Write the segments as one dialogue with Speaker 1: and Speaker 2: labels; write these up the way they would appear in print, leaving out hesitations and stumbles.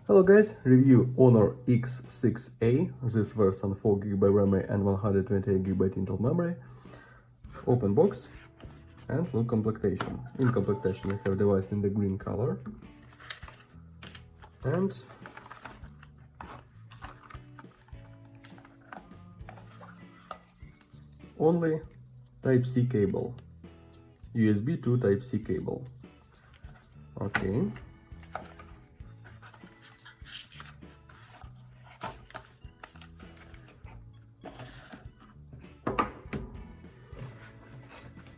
Speaker 1: Hello guys, review HONOR X6a, this version 4GB RAM and 128GB internal memory. Open box and look complementation. In complementation we have device in the green color and only Type-C cable, USB to Type-C cable. Okay.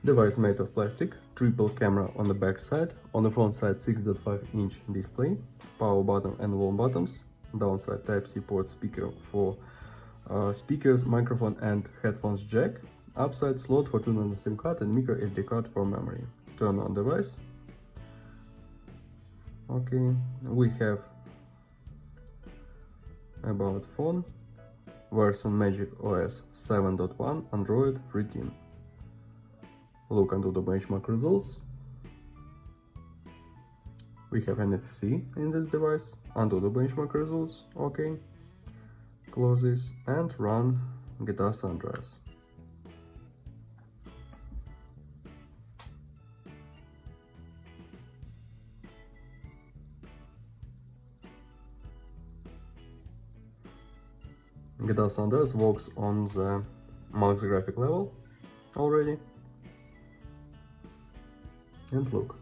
Speaker 1: Device made of plastic, triple camera on the back side, on the front side 6.5-inch display, power button and volume buttons, downside Type-C port speaker for speakers, microphone and headphones jack, upside slot for 2 SIM card and micro SD card for memory. Turn on device. Okay, we have about phone, version Magic OS 7.1, Android 13. Look into the benchmark results. We have NFC in this device. Undo the benchmark results. Okay. Close this and run GTA San Andreas. GTA San Andreas works on the max graphic level already. And look.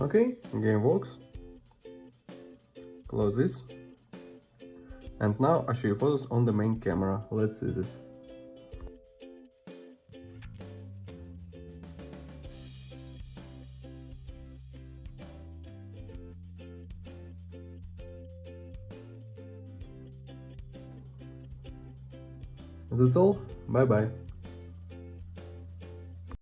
Speaker 1: Okay, game works. Close this. And now I show you photos on the main camera. Let's see this. That's all. Bye bye.